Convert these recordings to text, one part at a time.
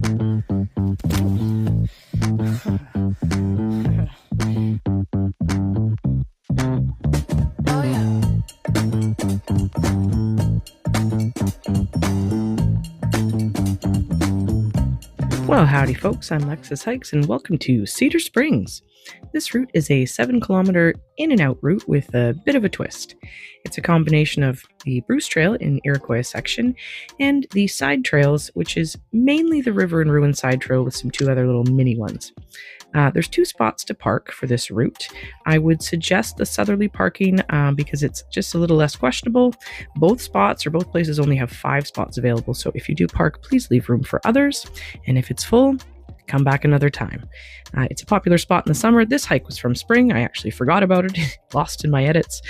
Oh yeah. Well, howdy folks, I'm Lexus Hikes and welcome to Cedar Springs. This route is a 7-kilometer in and out route with a bit of a twist. It's a combination of the Bruce Trail in Iroquois section and the side trails, which is mainly the River and Ruin side trail with some 2 other little mini ones. There's 2 spots to park for this route. I would suggest the southerly parking because it's just a little less questionable. Both spots or both places only have 5 spots available, so if you do park, please leave room for others. And if it's full, come back another time. It's a popular spot in the summer. This hike was from spring. I actually forgot about it, lost in my edits,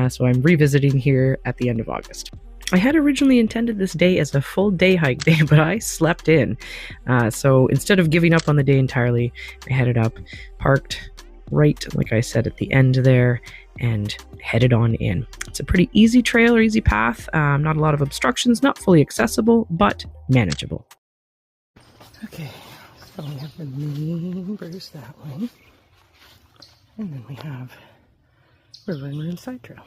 so I'm revisiting here at the end of August. I had originally intended this day as a full day hike day, but I slept in. So instead of giving up on the day entirely, I headed up, parked right, like I said, at the end there, and headed on in. It's a pretty easy trail or easy path. Not a lot of obstructions, not fully accessible, but manageable. Okay, so we have the main Bruce that way, and then we have River and Ruin side trail.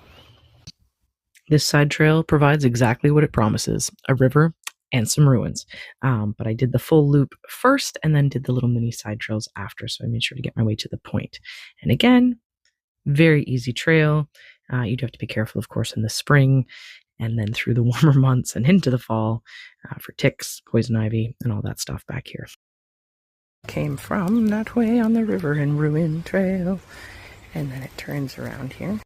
This side trail provides exactly what it promises, a river and some ruins. But I did the full loop first and then did the little mini side trails after, so I made sure to get my way to the point. And again, very easy trail. You'd have to be careful, of course, in the spring and then through the warmer months and into the fall for ticks, poison ivy, and all that stuff back here. Came from that way on the River and Ruin trail, and then it turns around here.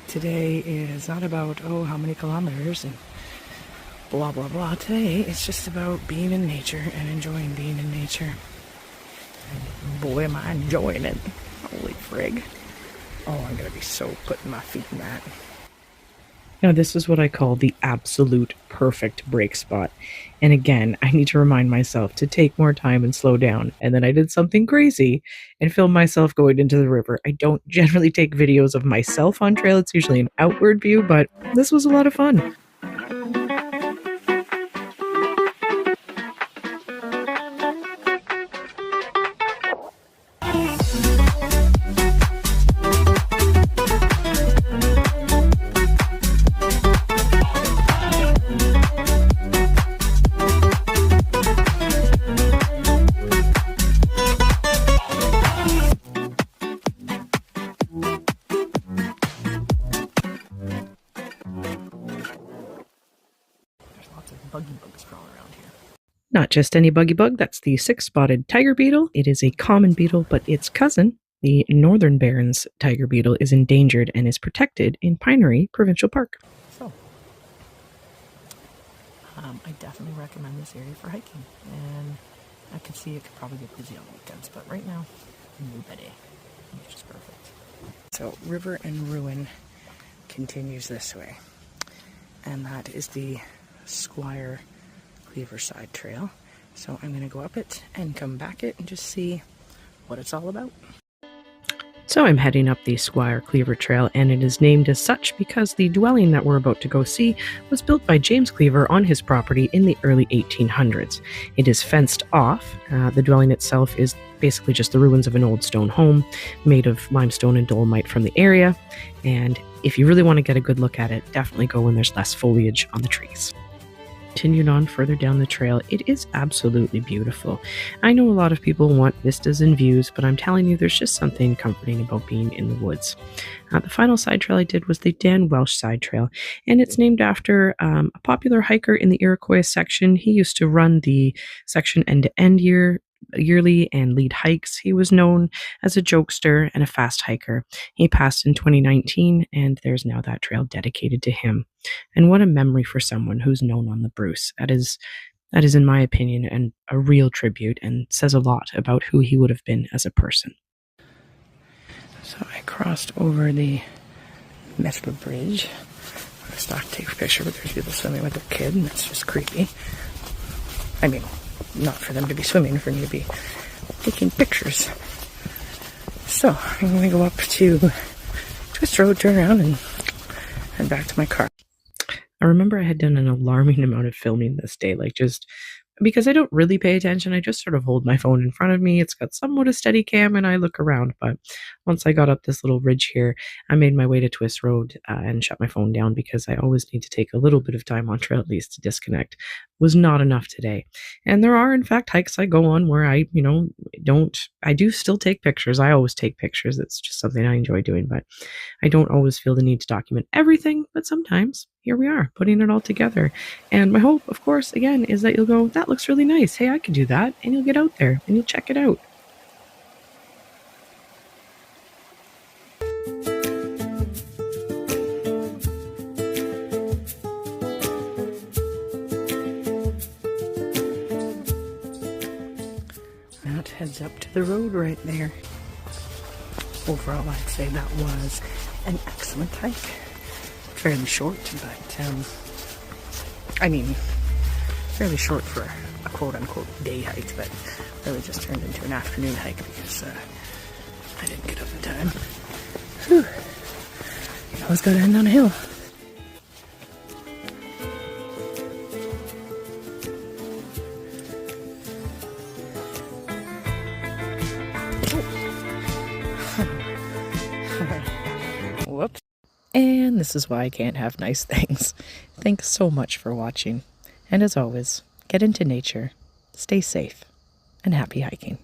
Today is not about, how many kilometers and blah, blah, blah. Today, it's just about being in nature and enjoying being in nature. And boy, am I enjoying it. Holy frig. Oh, I'm going to be so putting my feet in that. Now, this is what I call the absolute perfect break spot. And again, I need to remind myself to take more time and slow down. And then I did something crazy and filmed myself going into the river. I don't generally take videos of myself on trail. It's usually an outward view, but this was a lot of fun. Buggy bugs crawling around here. Not just any buggy bug, that's the 6-spotted tiger beetle. It is a common beetle, but its cousin, the Northern Barrens tiger beetle, is endangered and is protected in Pinery Provincial Park. So, I definitely recommend this area for hiking. And I can see it could probably get busy on weekends, but right now, nobody, which is perfect. So, River and Ruin continues this way. And that is the Squire Cleaver side trail. So I'm going to go up it and come back it and just see what it's all about. So I'm heading up the Squire Cleaver Trail, and it is named as such because the dwelling that we're about to go see was built by James Cleaver on his property in the early 1800s. It is fenced off. The dwelling itself is basically just the ruins of an old stone home made of limestone and dolomite from the area. And if you really want to get a good look at it, definitely go when there's less foliage on the trees. Continued on further down the trail, it is absolutely beautiful. I know a lot of people want vistas and views, but I'm telling you, there's just something comforting about being in the woods. The final side trail I did was the Dan Welsh side trail, and it's named after a popular hiker in the Iroquois section. He used to run the section end-to-end yearly and lead hikes. He was known as a jokester and a fast hiker. He passed in 2019, and there's now that trail dedicated to him. And what a memory for someone who's known on the Bruce. That is That is, in my opinion, a real tribute and says a lot about who he would have been as a person. So I crossed over the Metro Bridge. I stopped to take a picture, but there's people swimming with their kid, and that's just creepy. I mean, not for them to be swimming, for me to be taking pictures. So I'm going to go up to Twist Road, turn around, and head back to my car. I remember I had done an alarming amount of filming this day, like just because I don't really pay attention. I just sort of hold my phone in front of me. It's got somewhat a steady cam and I look around. But once I got up this little ridge here, I made my way to Twist Road and shut my phone down because I always need to take a little bit of time on trail at least to disconnect. Was not enough today. And there are, in fact, hikes I go on where I do still take pictures. I always take pictures. It's just something I enjoy doing, but I don't always feel the need to document everything, but sometimes here we are putting it all together. And my hope, of course, again, is that you'll go, that looks really nice. Hey, I could do that. And you'll get out there and you'll check it out. That heads up to the road right there. Overall, I'd say that was an excellent hike. Fairly short, but fairly short for a quote-unquote day hike, but really just turned into an afternoon hike because I didn't get up in time. Whew. You always gotta end on a hill. Whoops. And this is why I can't have nice things. Thanks so much for watching. And as always, get into nature, stay safe, and happy hiking.